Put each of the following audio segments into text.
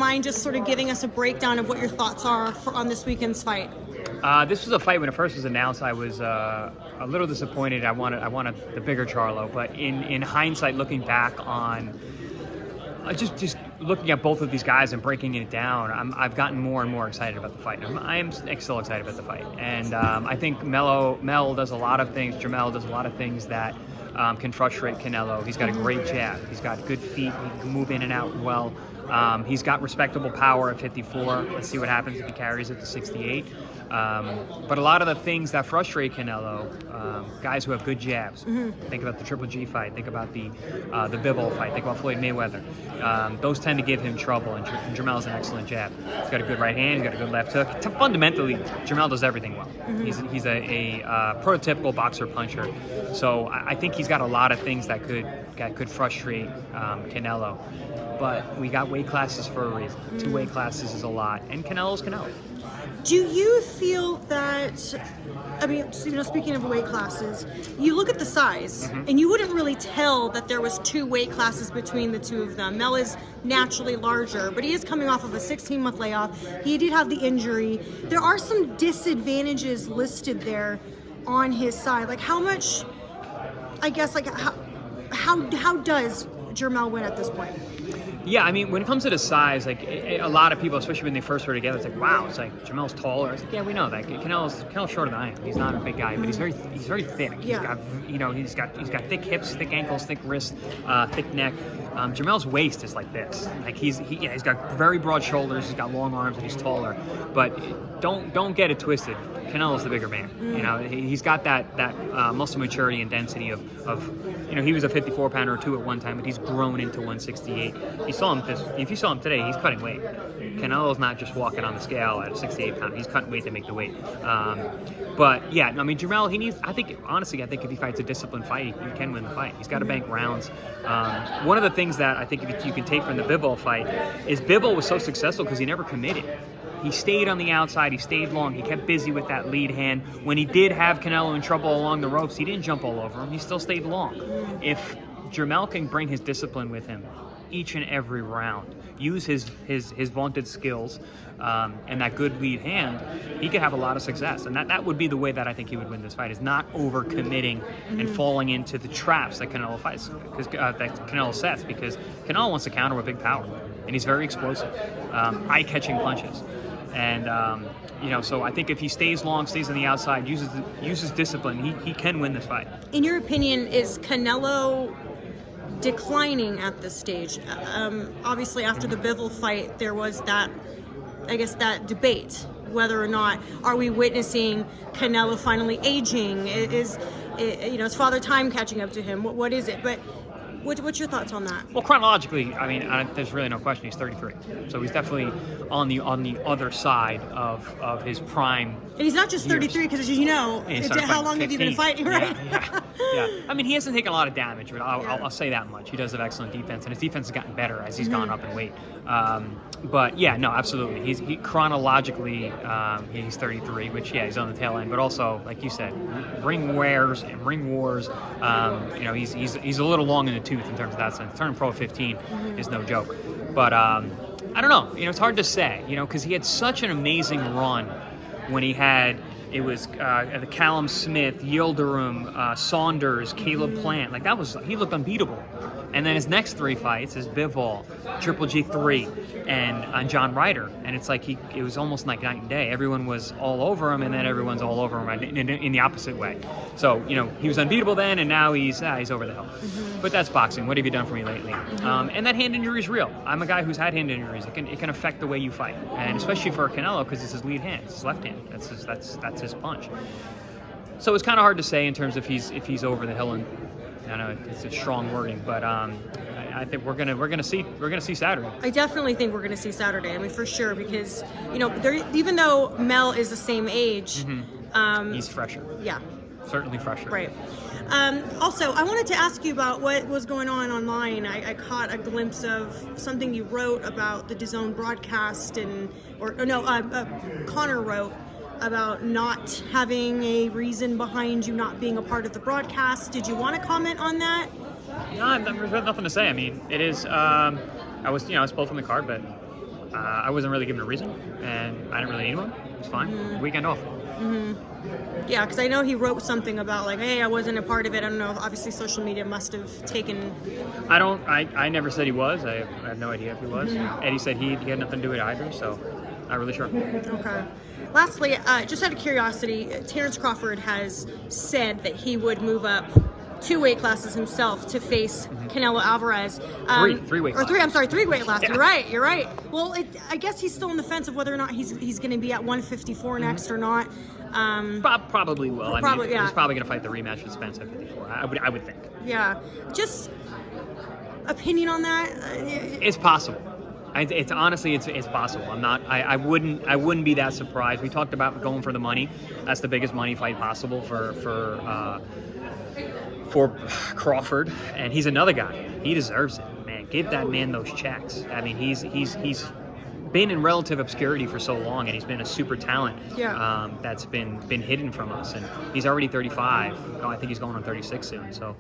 mind just sort of giving us a breakdown of what your thoughts are on this weekend's fight? This was a fight when it first was announced. I was a little disappointed. I wanted the bigger Charlo, but in hindsight, looking back on just looking at both of these guys and breaking it down, I've gotten more and more excited about the fight. I am still excited about the fight, and I think Mel does a lot of things. Jermell does a lot of things that can frustrate Canelo. He's got a great jab. He's got good feet. He can move in and out well. He's got respectable power at 54. Let's see what happens if he carries it to 68. But a lot of the things that frustrate Canelo, guys who have good jabs. Think about the Triple G fight. Think about the Bivol fight. Think about Floyd Mayweather. Those tend to give him trouble, and Jermell's an excellent jab. He's got a good right hand. He's got a good left hook. Fundamentally, Jermell does everything well. He's a prototypical boxer puncher. So I think he's got a lot of things that could frustrate Canelo. But we got weight classes for a reason. 2 weight classes is a lot, and Canelo's Canelo. Do you feel that, I mean, speaking of weight classes, you look at the size, and you wouldn't really tell that there was 2 weight classes between the two of them. Mel is naturally larger, but he is coming off of a 16-month layoff. He did have the injury. There are some disadvantages listed there on his side. Like how much, I guess, like how does Jermell win at this point? Yeah, I mean, when it comes to the size, like a lot of people, especially when they first were together, it's like, wow, it's like Jermell's taller. It's like, yeah, we know that. Canelo's shorter than I am. He's not a big guy, but he's very thick. Yeah. He's got thick hips, thick ankles, thick wrists, thick neck. Jermell's waist is like this. Like he's got very broad shoulders. He's got long arms, and he's taller. But don't get it twisted. Canelo's the bigger man. You know, he's got that muscle maturity and density of he was a 54-pounder or 2 at one time, but he's grown into 168. If you saw him today, he's cutting weight. Canelo's not just walking on the scale at a 68-pounder. He's cutting weight to make the weight. But yeah, I mean, Jermell, I think if he fights a disciplined fight, he can win the fight. He's got to bank rounds. One of the things that I think you can take from the Bivol fight is Bivol was so successful because he never committed. He stayed on the outside. He stayed long. He kept busy with that lead hand. When he did have Canelo in trouble along the ropes, he didn't jump all over him. He still stayed long. If Jermell can bring his discipline with him each and every round, use his vaunted skills and that good lead hand, he could have a lot of success. And that would be the way that I think he would win this fight, is not over-committing and falling into the traps that Canelo fights, that Canelo sets, because Canelo wants to counter with big power, and he's very explosive, eye-catching punches. And, so I think if he stays long, stays on the outside, uses discipline, he can win this fight. In your opinion, is Canelo declining at this stage? Obviously, after the Bivol fight, there was that debate, whether or not are we witnessing Canelo finally aging? Is Father Time catching up to him? What is it? But what's your thoughts on that? Well, chronologically, I mean, there's really no question. He's 33, so he's definitely on the other side of his prime. And he's not just 33, because as you know, how long have you been fighting, right? Yeah. I mean, he hasn't taken a lot of damage, but I'll say that much. He does have excellent defense, and his defense has gotten better as he's gone up in weight. But yeah, no, absolutely. He chronologically, he's 33, which he's on the tail end. But also, like you said, ring wears and ring wars. He's a little long in the tooth in terms of that sense. Turning pro at 15 is no joke. But I don't know. It's hard to say. Because he had such an amazing run when he had. It was the Callum Smith, Yildirim, Saunders, Caleb Plant. Like he looked unbeatable. And then his next 3 fights is Bivol, Triple G3, and John Ryder. And it's like it was almost like night and day. Everyone was all over him, and then everyone's all over him in the opposite way. So he was unbeatable then, and now he's over the hill. But that's boxing. What have you done for me lately? And that hand injury is real. I'm a guy who's had hand injuries. It can affect the way you fight, and especially for Canelo, because it's his lead hand, it's his left hand. That's his punch. So it's kind of hard to say in terms of if he's over the hill. And I know it's a strong wording, but I think we're gonna see Saturday. I definitely think we're gonna see Saturday. I mean, for sure, because even though Mel is the same age, he's fresher. Yeah. Certainly fresher. Right. Also, I wanted to ask you about what was going on online. I caught a glimpse of something you wrote about the DAZN broadcast, Conor wrote about not having a reason behind you not being a part of the broadcast. Did you want to comment on that? No, I've nothing to say. I mean, it is. I was pulled from the card, but I wasn't really given a reason, and I didn't really need one. It's fine. Weekend off. Yeah, because I know he wrote something about like, hey, I wasn't a part of it. I don't know. Obviously, social media must have taken. I never said he was. I have no idea if he was. Eddie said he had nothing to do with it either, so not really sure. Okay. Lastly, just out of curiosity, Terence Crawford has said that he would move up 2 weight classes himself to face Canelo Alvarez. Three weight classes. Or 3, I'm sorry, 3 weight classes. Yeah. You're right. Well, I guess he's still on the fence of whether or not he's going to be at 154 next or not. Probably will. Probably, yeah. He's probably going to fight the rematch with Spence at 54. I would think. Yeah. Just opinion on that? It's possible. It's honestly, it's possible. I wouldn't be that surprised. We talked about going for the money. That's the biggest money fight possible for Crawford, and he's another guy. He deserves it, man. Give that man those checks. I mean, he's been in relative obscurity for so long, and he's been a super talent. Yeah. That's been hidden from us, and he's already 35. I think he's going on 36 soon. So,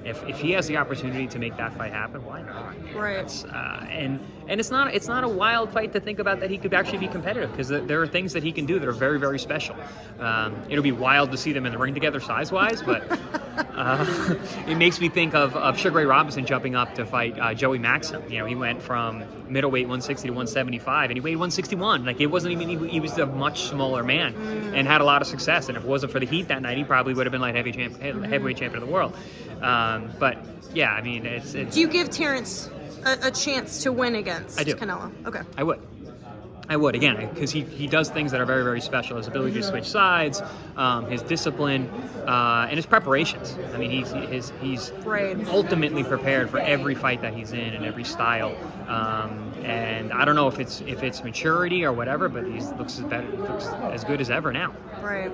if he has the opportunity to make that fight happen, why not? Right. And it's not a wild fight to think about that he could actually be competitive, because there are things that he can do that are very, very special. It'll be wild to see them in the ring together size-wise, but it makes me think of Sugar Ray Robinson jumping up to fight Joey Maxim. You know, he went from middleweight 160 to 175, and he weighed 161. Like, it wasn't even, he was a much smaller man and had a lot of success. And if it wasn't for the heat that night, he probably would have been light heavyweight champion of the world. But yeah, I mean, it's. Do you give Terence a chance to win against Canelo? Okay. I would, again, because he does things that are very, very special. His ability to switch sides, his discipline, and his preparations. I mean, he's ultimately prepared for every fight that he's in and every style. And I don't know if it's maturity or whatever, but he looks as good as ever now. Right.